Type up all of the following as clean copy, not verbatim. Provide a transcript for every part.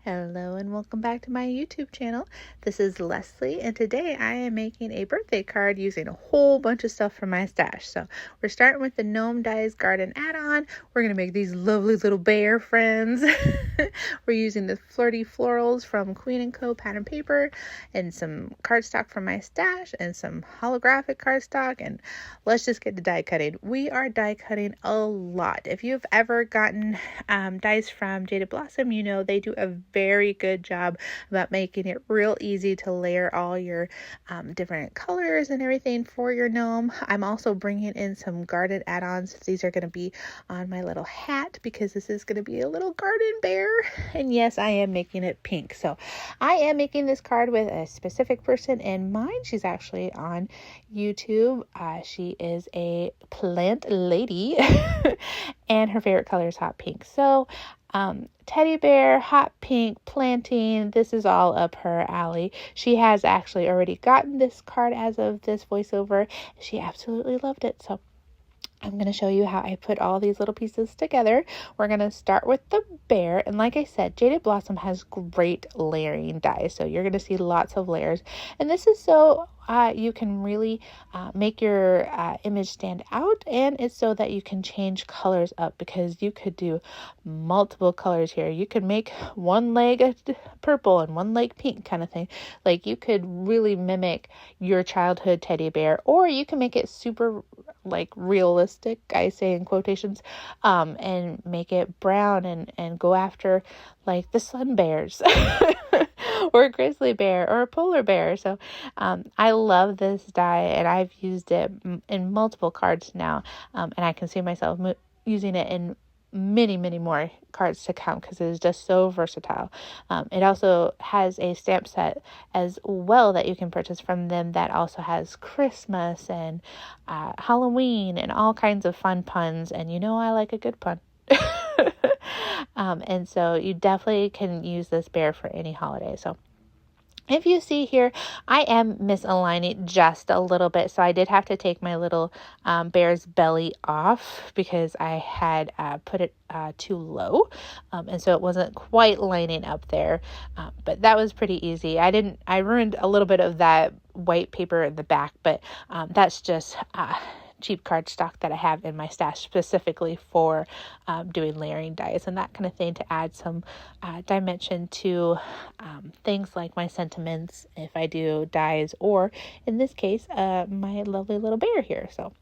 Hello and welcome back to my YouTube channel. This is Leslie and today I am making a birthday card using a whole bunch of stuff from my stash. So we're starting with the Gnome Dies Garden add-on. We're going to make these lovely little bear friends. We're using the Flirty Florals from Queen & Co. pattern paper and some cardstock from my stash and some holographic cardstock, and let's just get to die cutting. We are die cutting a lot. If you've ever gotten dies from Jaded Blossom, you know they do a very good job about making it real easy to layer all your different colors and everything for your gnome. I'm also bringing in some garden add-ons. These are going to be on my little hat because this is going to be a little garden bear. And yes, I am making it pink. So I am making this card with a specific person in mind. She's actually on YouTube. She is a plant lady and her favorite color is hot pink. So teddy bear, hot pink, planting, this is all up her alley. She has actually already gotten this card as of this voiceover. She absolutely loved it. So I'm going to show you how I put all these little pieces together. We're going to start with the bear. And like I said, Jaded Blossom has great layering dies. So you're going to see lots of layers. And this is so you can really make your image stand out. And it's so that you can change colors up because you could do multiple colors here. You could make one leg purple and one leg pink kind of thing. Like you could really mimic your childhood teddy bear, or you can make it super like realistic, I say in quotations, and make it brown and go after like the sun bears or a grizzly bear or a polar bear. So I love this die and I've used it in multiple cards now, and I can see myself using it in many more cards to come because it is just so versatile. It also has a stamp set as well that you can purchase from them that also has Christmas and Halloween and all kinds of fun puns, and you know I like a good pun. And so you definitely can use this bear for any holiday. So if you see here, I am misaligning just a little bit. So I did have to take my little bear's belly off because I had put it too low. And so it wasn't quite lining up there. But that was pretty easy. I ruined a little bit of that white paper in the back, but that's just cheap cardstock that I have in my stash specifically for doing layering dies and that kind of thing to add some dimension to things like my sentiments if I do dies, or in this case my lovely little bear here. So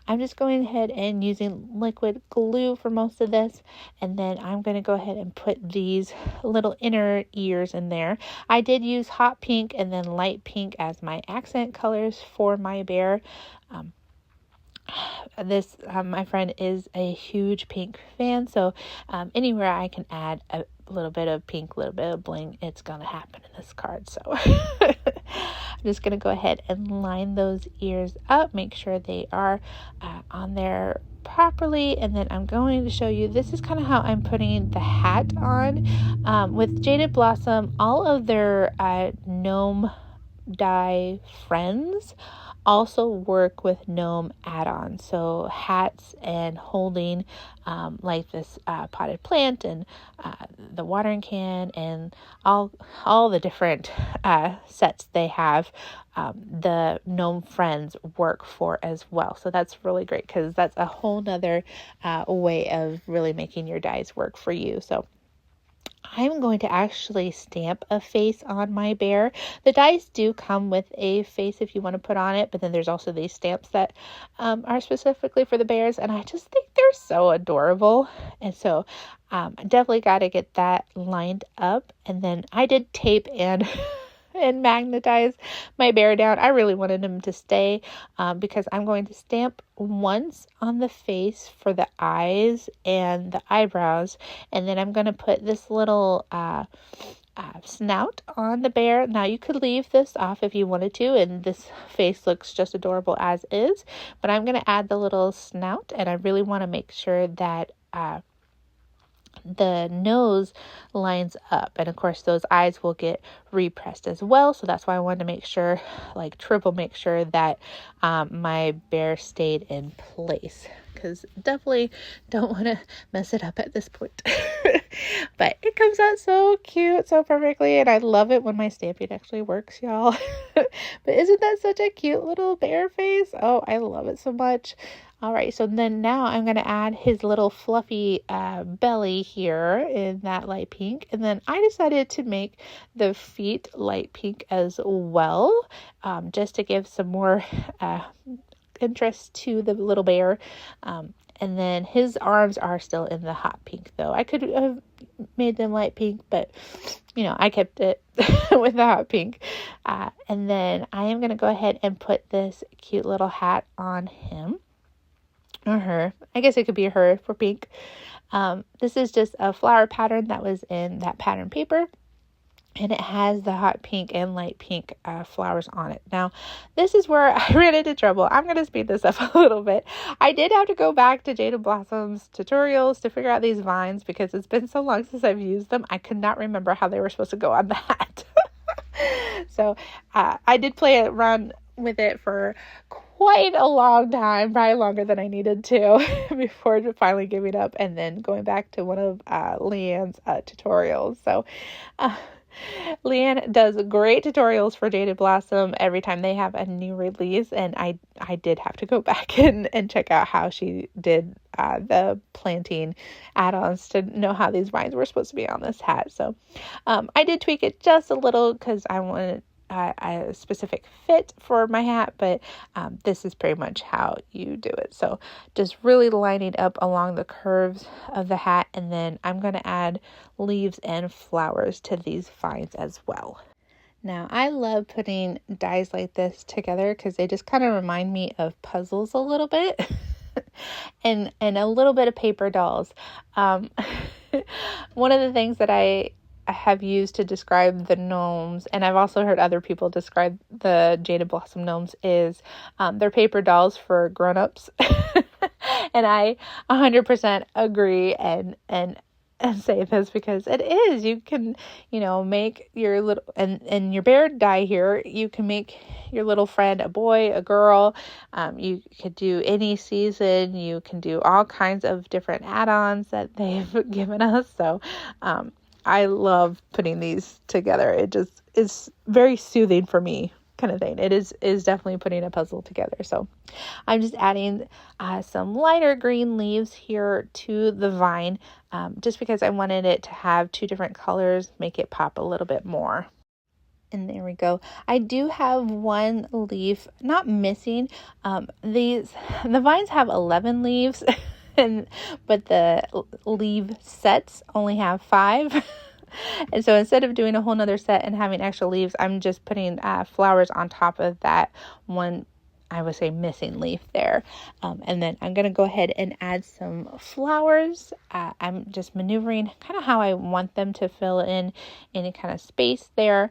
I'm just going ahead and using liquid glue for most of this, and then I'm going to go ahead and put these little inner ears in there. I did use hot pink and then light pink as my accent colors for my bear. This my friend is a huge pink fan, so anywhere I can add a little bit of pink, a little bit of bling, it's gonna happen in this card. So I'm just gonna go ahead and line those ears up, make sure they are on there properly, and then I'm going to show you, this is kind of how I'm putting the hat on. With Jaded Blossom, all of their gnome die friends also work with gnome add-ons, so hats and holding like this potted plant and the watering can and all the different sets they have, the gnome friends work for as well. So that's really great because that's a whole nother way of really making your dies work for you. So I'm going to actually stamp a face on my bear. The dies do come with a face if you want to put on it, but then there's also these stamps that are specifically for the bears, and I just think they're so adorable. And so definitely got to get that lined up. And then I did tape and and magnetize my bear down. I really wanted him to stay because I'm going to stamp once on the face for the eyes and the eyebrows, and then I'm going to put this little snout on the bear. Now you could leave this off if you wanted to, and this face looks just adorable as is, but I'm going to add the little snout, and I really want to make sure that the nose lines up, and of course those eyes will get repressed as well, so that's why I wanted to make sure, like triple make sure, that my bear stayed in place, because definitely don't want to mess it up at this point. But it comes out so cute, so perfectly, and I love it when my stamping actually works, y'all. But isn't that such a cute little bear face? Oh, I love it so much. All right, so then now I'm going to add his little fluffy belly here in that light pink. And then I decided to make the feet light pink as well, just to give some more interest to the little bear. And then his arms are still in the hot pink, though. I could have made them light pink, but, you know, I kept it with the hot pink. And then I am going to go ahead and put this cute little hat on him. Or her. I guess it could be her for pink. This is just a flower pattern that was in that pattern paper. And it has the hot pink and light pink flowers on it. Now, this is where I ran into trouble. I'm going to speed this up a little bit. I did have to go back to Jaded Blossom's tutorials to figure out these vines because it's been so long since I've used them. I could not remember how they were supposed to go on the hat. So I did play around with it for quite a long time, probably longer than I needed to, before finally giving up and then going back to one of Leanne's tutorials. So Leanne does great tutorials for Jaded Blossom every time they have a new release, and I did have to go back and check out how she did the planting add-ons to know how these vines were supposed to be on this hat. So I did tweak it just a little because I wanted a specific fit for my hat, but this is pretty much how you do it. So just really lining up along the curves of the hat, and then I'm going to add leaves and flowers to these vines as well. Now, I love putting dies like this together because they just kind of remind me of puzzles a little bit. and a little bit of paper dolls. One of the things that I have used to describe the gnomes, and I've also heard other people describe the Jaded Blossom gnomes, is they're paper dolls for grown-ups. And I 100% agree and say this because it is. You can, make your little, and your bear die here, you can make your little friend a boy, a girl. You could do any season. You can do all kinds of different add-ons that they've given us. So, I love putting these together. It just is very soothing for me, kind of thing. It is definitely putting a puzzle together. So I'm just adding some lighter green leaves here to the vine, just because I wanted it to have two different colors, make it pop a little bit more. And there we go. I do have one leaf not missing. The vines have 11 leaves. But the leaf sets only have 5. And so instead of doing a whole nother set and having extra leaves, I'm just putting flowers on top of that one, I would say, missing leaf there. And then I'm going to go ahead and add some flowers. I'm just maneuvering kind of how I want them to fill in any kind of space there.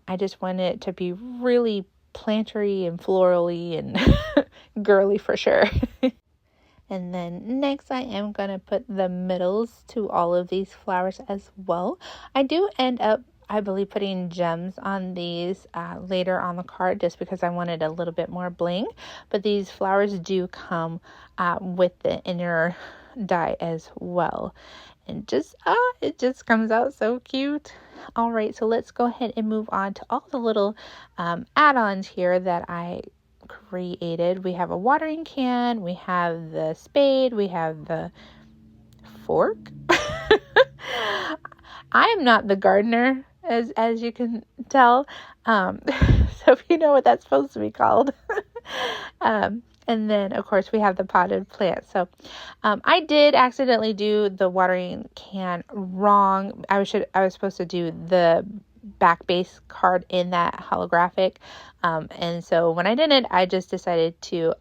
I just want it to be really plantery and florally and girly for sure. And then next I am going to put the middles to all of these flowers as well. I do end up, I believe, putting gems on these later on the card just because I wanted a little bit more bling. But these flowers do come with the inner die as well. And it just comes out so cute. All right, so let's go ahead and move on to all the little add-ons here that I created. We have a watering can, we have the spade, we have the fork. I am not the gardener, as you can tell. So if you know what that's supposed to be called. And then of course we have the potted plant. So I did accidentally do the watering can wrong. I was supposed to do the back base card in that holographic, and so when I didn't, I just decided to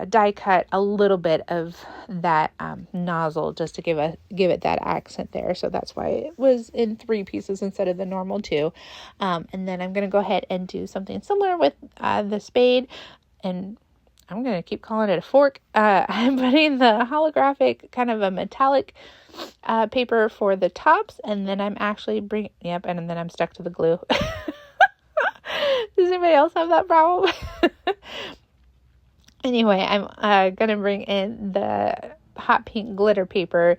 die cut a little bit of that nozzle just to give it that accent there. So that's why it was in 3 pieces instead of the normal 2. And then I'm going to go ahead and do something similar with the spade, and I'm going to keep calling it a fork. I'm putting the holographic kind of a metallic paper for the tops, and then I'm actually and then I'm stuck to the glue. Does anybody else have that problem? Anyway, I'm going to bring in the hot pink glitter paper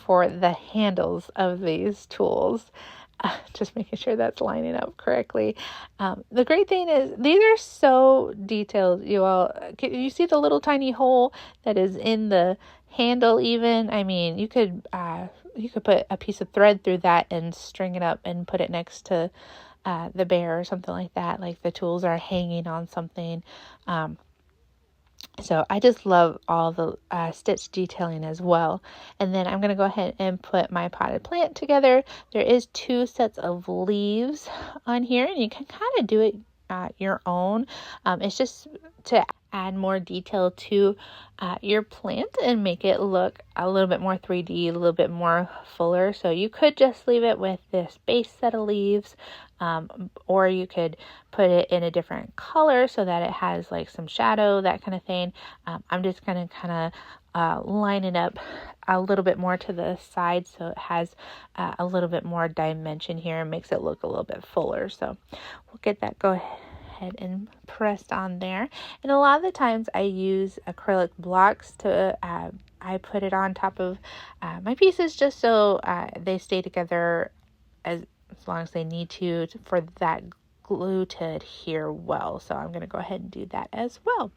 for the handles of these tools. Just making sure that's lining up correctly. The great thing is these are so detailed. You see the little tiny hole that is in the handle even? I mean, you could put a piece of thread through that and string it up and put it next to the bear or something like that, like the tools are hanging on something. So I just love all the stitch detailing as well. And then I'm going to go ahead and put my potted plant together. There is 2 sets of leaves on here, and you can kind of do it your own. It's just to add more detail to your plant and make it look a little bit more 3D, a little bit more fuller. So you could just leave it with this base set of leaves, or you could put it in a different color so that it has like some shadow, that kind of thing. I'm just going to kind of line it up a little bit more to the side so it has a little bit more dimension here and makes it look a little bit fuller. So we'll get that go ahead and pressed on there. And a lot of the times I use acrylic blocks to I put it on top of my pieces just so they stay together as long as they need to for that glue to adhere well. So I'm going to go ahead and do that as well.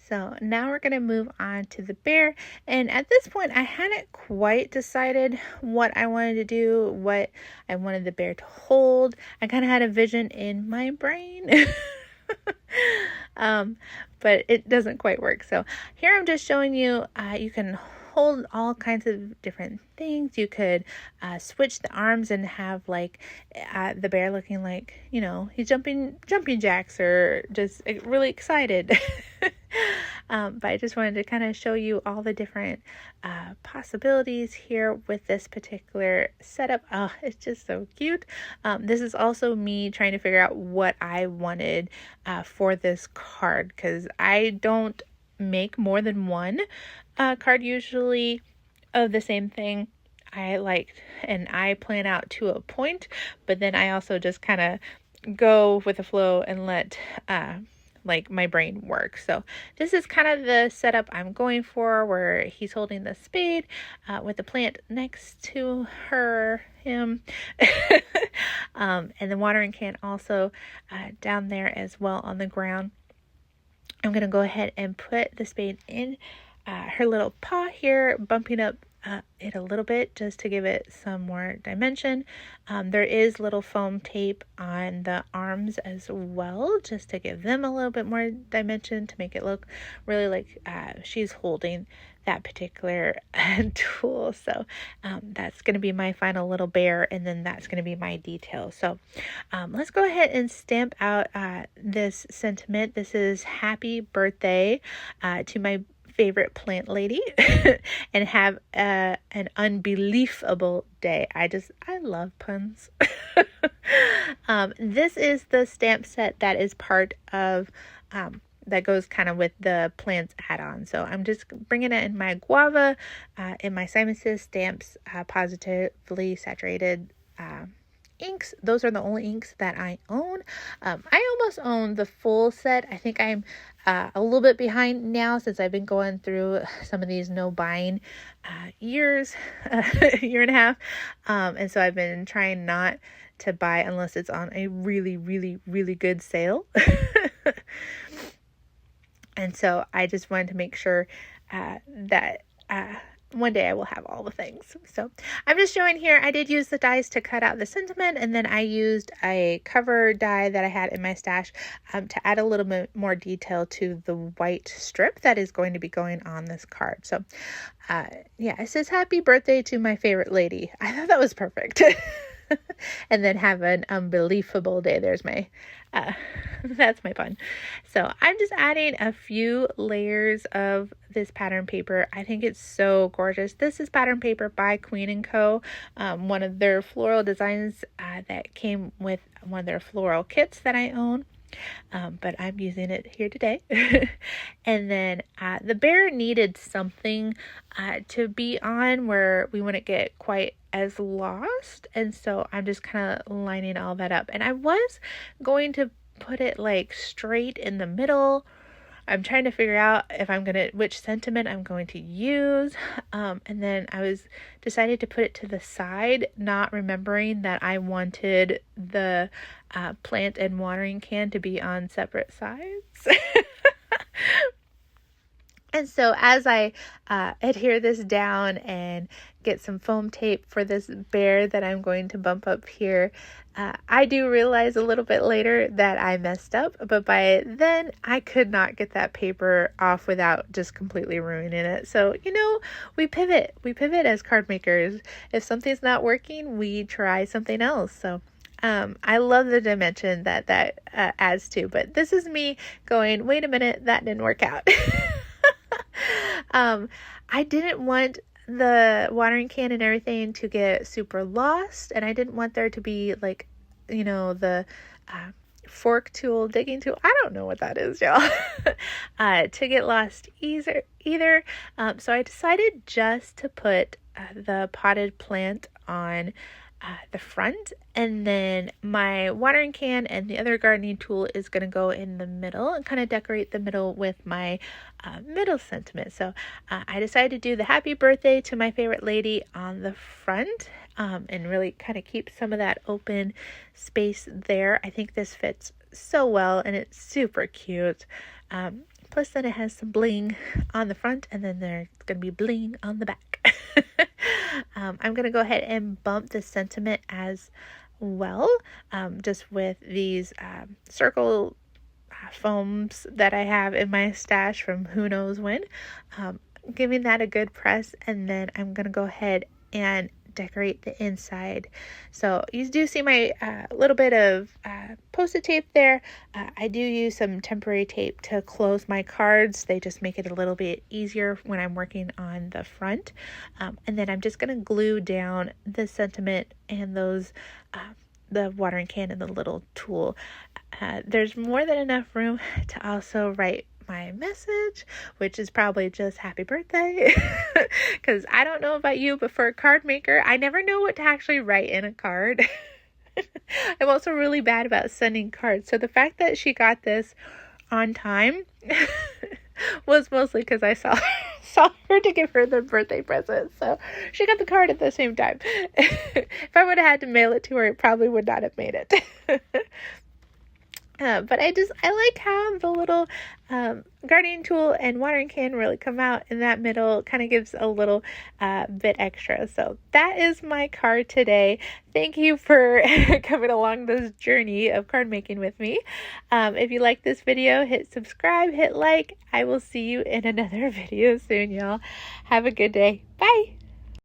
So now we're going to move on to the bear, and at this point I hadn't quite decided what I wanted to do, what I wanted the bear to hold. I kind of had a vision in my brain, but it doesn't quite work. So here I'm just showing you, you can hold all kinds of different things. You could switch the arms and have like the bear looking like, he's jumping jacks or just really excited. But I just wanted to kind of show you all the different possibilities here with this particular setup. Oh, it's just so cute. This is also me trying to figure out what I wanted for this card, because I don't make more than one card usually of the same thing. I plan out to a point, but then I also just kind of go with the flow and let my brain work. So this is kind of the setup I'm going for, where he's holding the spade with the plant next to him, and the watering can also down there as well on the ground. I'm going to go ahead and put the spade in her little paw here, bumping up it a little bit just to give it some more dimension. There is little foam tape on the arms as well, just to give them a little bit more dimension, to make it look really like she's holding that particular tool. So that's going to be my final little bear, and then that's going to be my detail. So let's go ahead and stamp out this sentiment. This is happy birthday to my favorite plant lady and have an unbelievable day. I love puns. This is the stamp set that is part of that goes kind of with the plants add-on. So I'm just bringing it in my guava, in my Simon Says Stamps positively saturated inks. Those are the only inks that I own. I almost own the full set. I think I'm a little bit behind now, since I've been going through some of these no buying years, year and a half. And so I've been trying not to buy unless it's on a really, really, really good sale. And so I just wanted to make sure that one day I will have all the things. So I'm just showing here, I did use the dies to cut out the sentiment, and then I used a cover die that I had in my stash to add a little bit more detail to the white strip that is going to be going on this card. So yeah, it says happy birthday to my favorite lady. I thought that was perfect. And then have an unbelievable day. There's my that's my pun. So I'm just adding a few layers of this pattern paper. I think it's so gorgeous. This is pattern paper by Queen & Co. One of their floral designs that came with one of their floral kits that I own. But I'm using it here today. And then the bear needed something to be on where we wouldn't get quite as lost, and so I'm just kind of lining all that up. And I was going to put it like straight in the middle, I'm trying to figure out if which sentiment I'm going to use. And then I decided to put it to the side, not remembering that I wanted the plant and watering can to be on separate sides. And so as I adhere this down and get some foam tape for this bear that I'm going to bump up here, I do realize a little bit later that I messed up, but by then I could not get that paper off without just completely ruining it. So, we pivot as card makers. If something's not working, we try something else. So I love the dimension that adds to, but this is me going, wait a minute, that didn't work out. I didn't want the watering can and everything to get super lost, and I didn't want there to be like, the fork tool, digging tool, I don't know what that is, y'all, to get lost either. So I decided just to put the potted plant on the front, and then my watering can and the other gardening tool is going to go in the middle and kind of decorate the middle with my middle sentiment. So I decided to do the happy birthday to my favorite lady on the front, and really kind of keep some of that open space there. I think this fits so well and it's super cute. Plus then it has some bling on the front, and then there's going to be bling on the back. I'm going to go ahead and bump the sentiment as well, just with these circle foams that I have in my stash from who knows when. Giving that a good press, and then I'm going to go ahead and decorate the inside. So you do see my little bit of post-it tape there. I do use some temporary tape to close my cards. They just make it a little bit easier when I'm working on the front. And then I'm just going to glue down the sentiment and those the watering can and the little tool. There's more than enough room to also write my message, which is probably just happy birthday, because I don't know about you, but for a card maker, I never know what to actually write in a card. I'm also really bad about sending cards, so the fact that she got this on time was mostly because I saw her to give her the birthday present, so she got the card at the same time. If I would have had to mail it to her, it probably would not have made it. But I like how the little gardening tool and watering can really come out in that middle. Kind of gives a little bit extra. So that is my card today. Thank you for coming along this journey of card making with me. If you like this video, hit subscribe, hit like. I will see you in another video soon, y'all. Have a good day. Bye.